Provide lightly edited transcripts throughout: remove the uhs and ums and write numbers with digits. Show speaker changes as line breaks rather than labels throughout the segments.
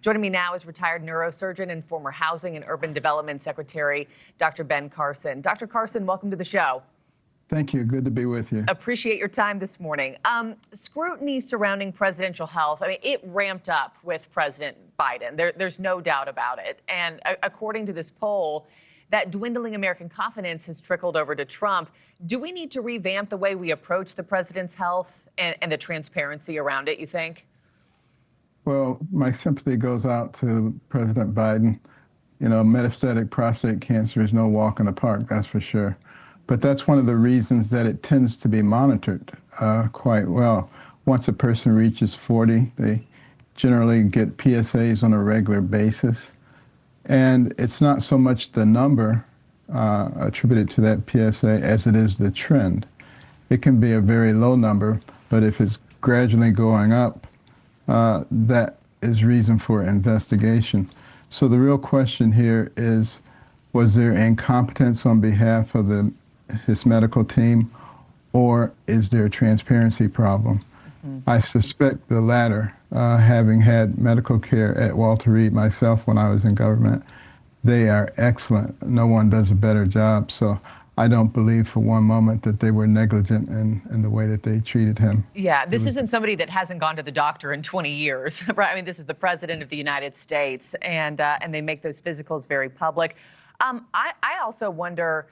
Joining me now is retired neurosurgeon and former Housing and Urban Development Secretary, Dr. Ben Carson. Dr. Carson, welcome to the show.
Thank you. Good to be with you.
Appreciate your time this morning. Scrutiny surrounding presidential health, it ramped up with President Biden. There's no doubt about it. And according to this poll, that dwindling American confidence has trickled over to Trump. Do we need to revamp the way we approach the president's health and the transparency around it, you think?
Well, my sympathy goes out to President Biden. You know, metastatic prostate cancer is no walk in the park, that's for sure. But that's one of the reasons that it tends to be monitored quite well. Once a person reaches 40, they generally get PSAs on a regular basis. And it's not so much the number attributed to that PSA as it is the trend. It can be a very low number, but if it's gradually going up, that is reason for investigation. So the real question here is, was there incompetence on behalf of his medical team, or is there a transparency problem? I suspect the latter, having had medical care at Walter Reed myself when I was in government. They are excellent. No one does a better job. So I don't believe for one moment that they were negligent in the way that they treated him.
Yeah, this isn't somebody that hasn't gone to the doctor in 20 years, right? I mean, this is the president of the United States, and they make those physicals very public. I also wonder,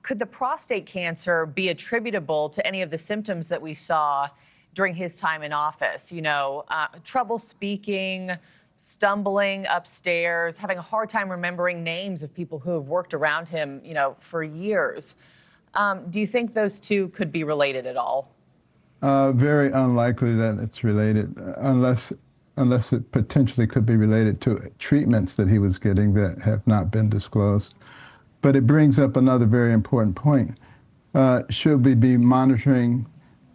could the prostate cancer be attributable to any of the symptoms that we saw during his time in office? You know, trouble speaking, stumbling upstairs, having a hard time remembering names of people who have worked around him, you know, for years. Do you think those two could be related at all?
Very unlikely that it's related, unless it potentially could be related to treatments that he was getting that have not been disclosed. But it brings up another very important point. Should we be monitoring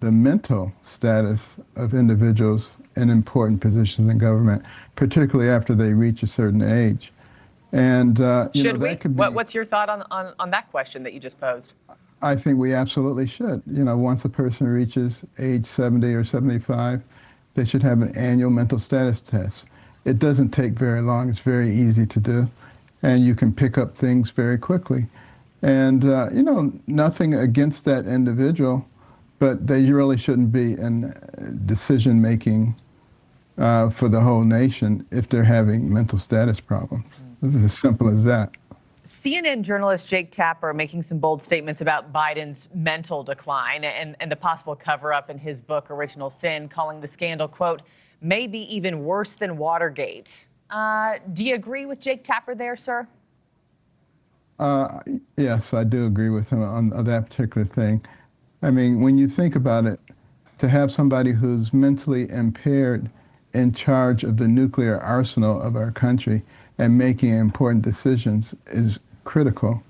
the mental status of individuals in important positions in government, particularly after they reach a certain age? And
should we? What's your thought on that question that you just posed?
I think we absolutely should. You know, once a person reaches age 70 or 75, they should have an annual mental status test. It doesn't take very long. It's very easy to do, and you can pick up things very quickly. And you know, nothing against that individual, but they really shouldn't be in decision-making for the whole nation if they're having mental status problems. It's as simple as that.
CNN journalist Jake Tapper making some bold statements about Biden's mental decline and the possible cover-up in his book, Original Sin, calling the scandal, quote, maybe even worse than Watergate. Do you agree with Jake Tapper there, sir?
Yes, I do agree with him on that particular thing. I mean, when you think about it, to have somebody who's mentally impaired in charge of the nuclear arsenal of our country and making important decisions is critical.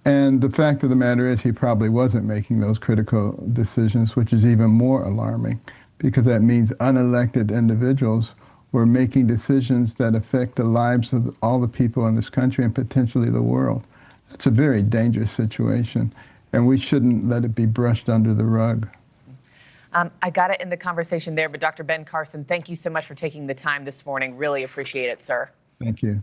And the fact of the matter is he probably wasn't making those critical decisions, which is even more alarming, because that means unelected individuals were making decisions that affect the lives of all the people in this country and potentially the world. That's a very dangerous situation, and we shouldn't let it be brushed under the rug.
I got to end the conversation there, but Dr. Ben Carson, thank you so much for taking the time this morning. Really appreciate it, sir.
Thank you.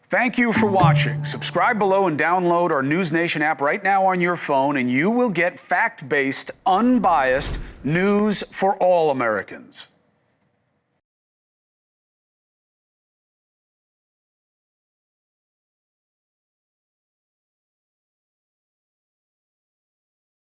Thank you for watching. Subscribe below and download our NewsNation app right now on your phone, and you will get fact-based, unbiased news for all Americans.